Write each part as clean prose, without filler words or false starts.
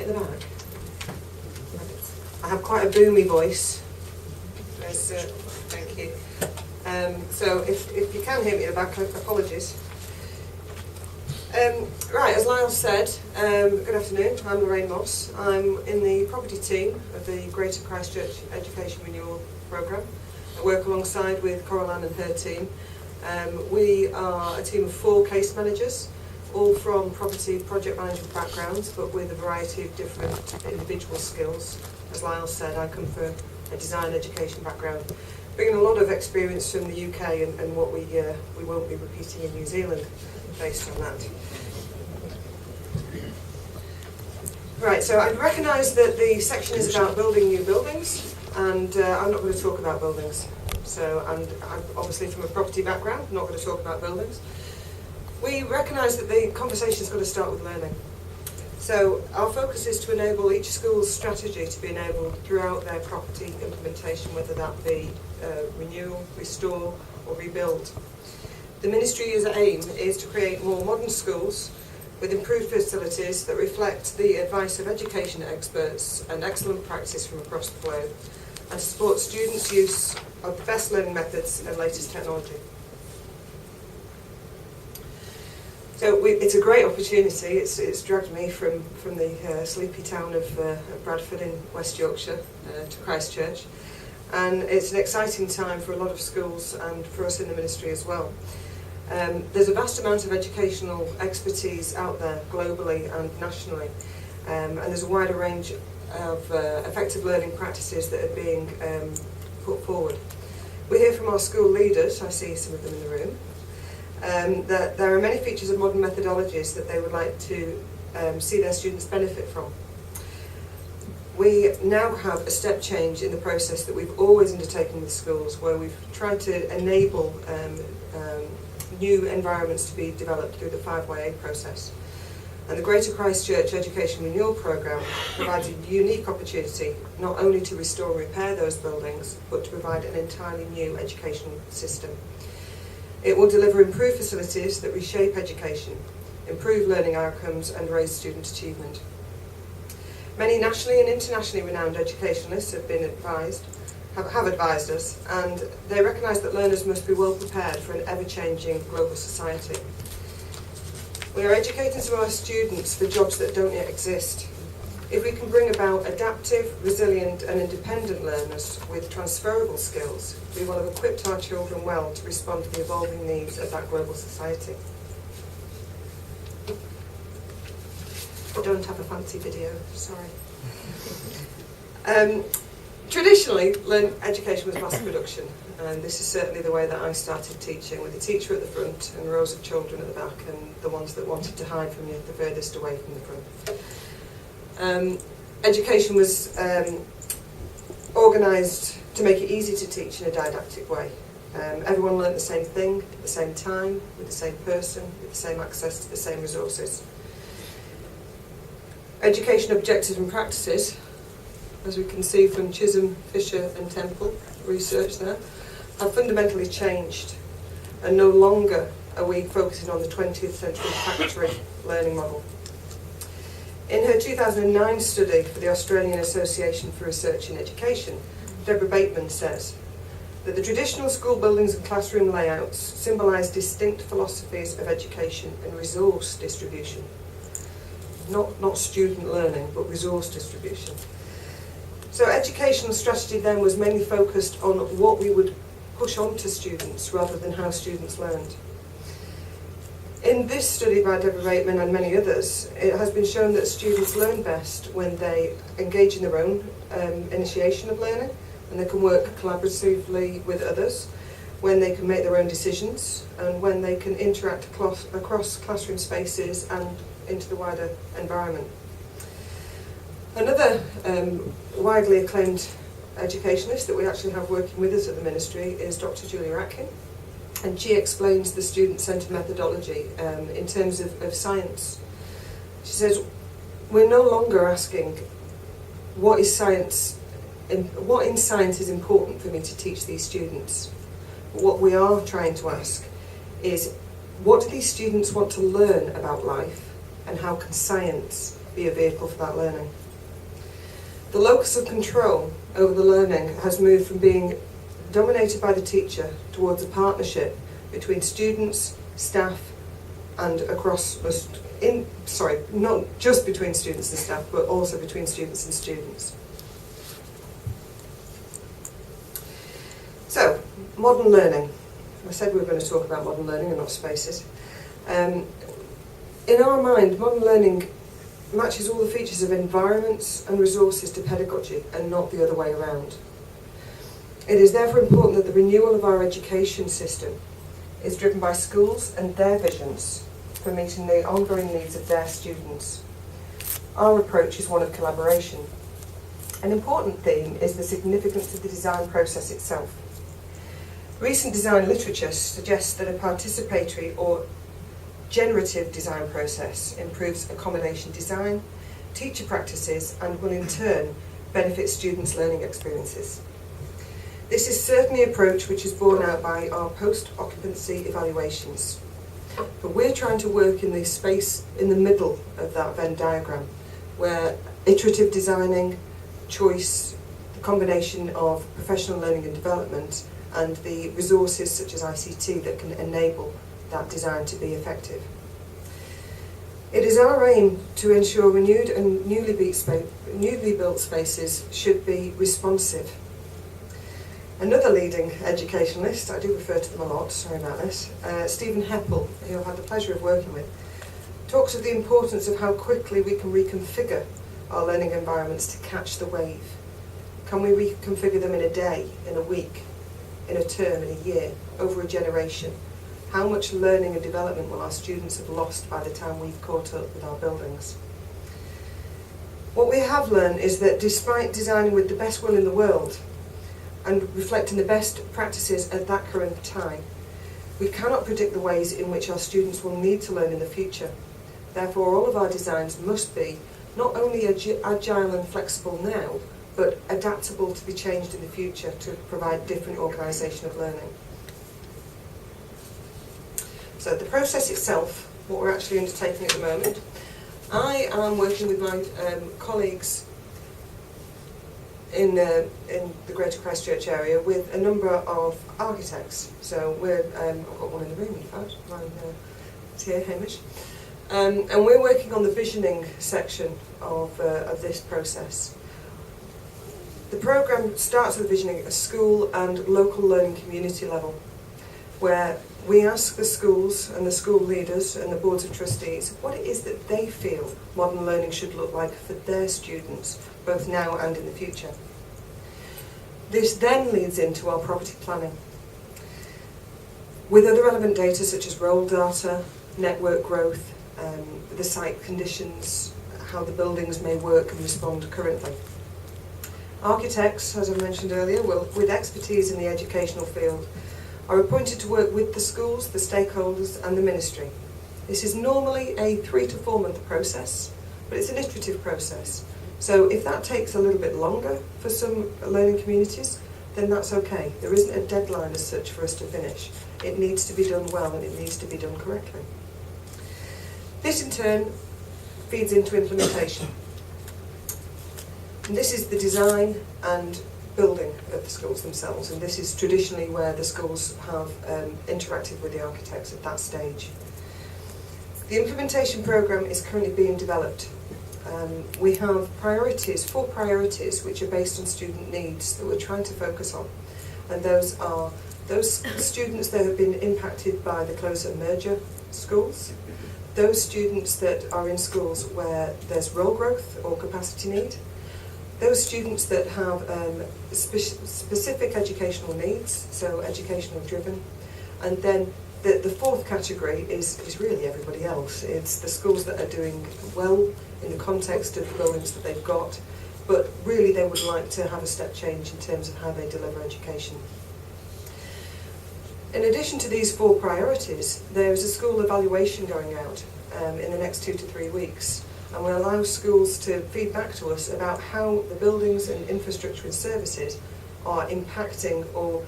At the back. I have quite a boomy voice. Thank you. So if you can hear me at the back, apologies. Right, as Lyle said, good afternoon. I'm Lorraine Moss. I'm in the property team of the Greater Christchurch Education Renewal programme. I work alongside with Coraline and her team. We are a team of 4 case managers, all from property project management backgrounds, but with a variety of different individual skills. As Lyle said, I come from a design education background, bringing a lot of experience from the UK and what we won't be repeating in New Zealand based on that. Right, so I recognise that the section is about building new buildings, and I'm not going to talk about buildings. So I'm obviously from a property background, not going to talk about buildings. We recognise that the conversation is going to start with learning. So our focus is to enable each school's strategy to be enabled throughout their property implementation, whether that be renewal, restore or rebuild. The Ministry's aim is to create more modern schools with improved facilities that reflect the advice of education experts and excellent practice from across the globe, and to support students' use of the best learning methods and latest technology. So it's a great opportunity. It's dragged me from the sleepy town of Bradford in West Yorkshire to Christchurch, and it's an exciting time for a lot of schools and for us in the Ministry as well. There's a vast amount of educational expertise out there globally and nationally, and there's a wider range of effective learning practices that are being put forward. We hear from our school leaders, I see some of them in the room, that there are many features of modern methodologies that they would like to see their students benefit from. We now have a step change in the process that we've always undertaken with schools, where we've tried to enable new environments to be developed through the 5YA process. And the Greater Christchurch Education Renewal Programme provides a unique opportunity not only to restore and repair those buildings, but to provide an entirely new education system. It will deliver improved facilities that reshape education, improve learning outcomes and raise student achievement. Many nationally and internationally renowned educationalists have advised us, and they recognise that learners must be well prepared for an ever-changing global society. We are educating some of our students for jobs that don't yet exist. If we can bring about adaptive, resilient and independent learners with transferable skills, we will have equipped our children well to respond to the evolving needs of that global society. I don't have a fancy video, sorry. Traditionally, education was mass production, and this is certainly the way that I started teaching, with a teacher at the front and rows of children at the back, and the ones that wanted to hide from you the furthest away from the front. Education was organised to make it easy to teach in a didactic way. Everyone learnt the same thing at the same time, with the same person, with the same access to the same resources. Education objectives and practices, as we can see from Chisholm, Fisher and Temple research there, have fundamentally changed, and no longer are we focusing on the 20th century factory learning model. In her 2009 study for the Australian Association for Research in Education, Deborah Bateman says that the traditional school buildings and classroom layouts symbolise distinct philosophies of education and resource distribution. Not student learning, but resource distribution. So educational strategy then was mainly focused on what we would push on to students rather than how students learned. In this study by Deborah Bateman and many others, it has been shown that students learn best when they engage in their own initiation of learning, and they can work collaboratively with others, when they can make their own decisions, and when they can interact across classroom spaces and into the wider environment. Another widely acclaimed educationist that we actually have working with us at the Ministry is Dr. Julia Atkin, and she explains the student-centred methodology in terms of science. She says, we're no longer asking what in science is important for me to teach these students. But what we are trying to ask is, what do these students want to learn about life, and how can science be a vehicle for that learning. The locus of control over the learning has moved from being dominated by the teacher towards a partnership between students, staff, and not just between students and staff, but also between students and students. So, modern learning. I said we were going to talk about modern learning and not spaces. In our mind, modern learning matches all the features of environments and resources to pedagogy and not the other way around. It is therefore important that the renewal of our education system is driven by schools and their visions for meeting the ongoing needs of their students. Our approach is one of collaboration. An important theme is the significance of the design process itself. Recent design literature suggests that a participatory or generative design process improves accommodation design, teacher practices, and will in turn benefit students' learning experiences. This is certainly an approach which is borne out by our post-occupancy evaluations. But we're trying to work in the space in the middle of that Venn diagram, where iterative designing, choice, the combination of professional learning and development, and the resources such as ICT that can enable that design to be effective. It is our aim to ensure renewed and newly built spaces should be responsive. Another leading educationalist, I do refer to them a lot, sorry about this, Stephen Heppel, who I've had the pleasure of working with, talks of the importance of how quickly we can reconfigure our learning environments to catch the wave. Can we reconfigure them in a day, in a week, in a term, in a year, over a generation? How much learning and development will our students have lost by the time we've caught up with our buildings? What we have learned is that despite designing with the best will in the world and reflecting the best practices at that current time, we cannot predict the ways in which our students will need to learn in the future. Therefore, all of our designs must be not only agile and flexible now, but adaptable to be changed in the future to provide different organisation of learning. So the process itself, what we're actually undertaking at the moment, I am working with my colleagues in the Greater Christchurch area with a number of architects. So I've got one in the room in fact, it's here, Hamish. And we're working on the visioning section of this process. The programme starts with visioning at a school and local learning community level, where we ask the schools and the school leaders and the boards of trustees what it is that they feel modern learning should look like for their students, both now and in the future. This then leads into our property planning, with other relevant data such as role data, network growth, the site conditions, how the buildings may work and respond currently. Architects, as I mentioned earlier, with expertise in the educational field, are appointed to work with the schools, the stakeholders and the ministry. This is normally a 3 to 4 month process, but it's an iterative process. So if that takes a little bit longer for some learning communities, then that's okay. There isn't a deadline as such for us to finish. It needs to be done well and it needs to be done correctly. This in turn feeds into implementation. And this is the design and building of the schools themselves, and this is traditionally where the schools have interacted with the architects at that stage. The implementation programme is currently being developed. We have priorities, 4 priorities, which are based on student needs that we're trying to focus on, and those are those students that have been impacted by the close and merger schools, those students that are in schools where there's role growth or capacity need, those students that have specific educational needs, so educational driven, and then the 4th category is really everybody else. It's the schools that are doing well in the context of the buildings that they've got, but really they would like to have a step change in terms of how they deliver education. In addition to these 4 priorities, there's a school evaluation going out in the next 2 to 3 weeks. And we allow schools to feed back to us about how the buildings and infrastructure and services are impacting or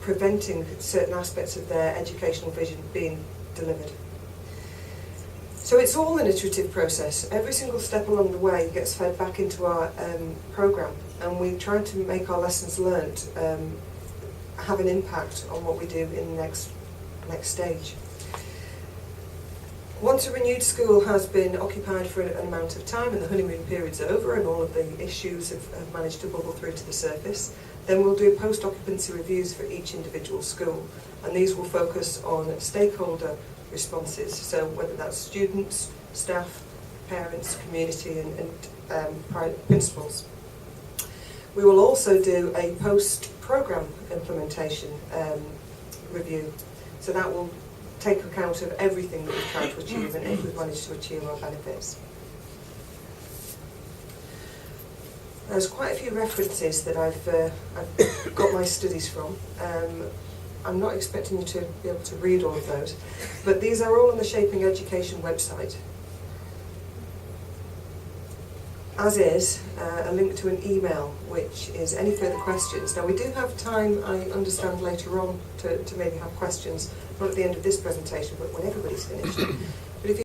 preventing certain aspects of their educational vision being delivered. So So it's all an iterative process. Every single step along the way gets fed back into our programme, and we try to make our lessons learnt have an impact on what we do in the next stage. Once a renewed school has been occupied for an amount of time and the honeymoon period's over and all of the issues have managed to bubble through to the surface, then we'll do post-occupancy reviews for each individual school, and these will focus on stakeholder responses, so whether that's students, staff, parents, community and principals. We will also do a post-programme implementation review, so that will take account of everything that we've tried to achieve and if we've managed to achieve our benefits. There's quite a few references that I've got my studies from. I'm not expecting you to be able to read all of those, but these are all on the Shaping Education website. As is a link to an email, which is any further questions. Now we do have time, I understand, later on to maybe have questions, not at the end of this presentation, but when everybody's finished.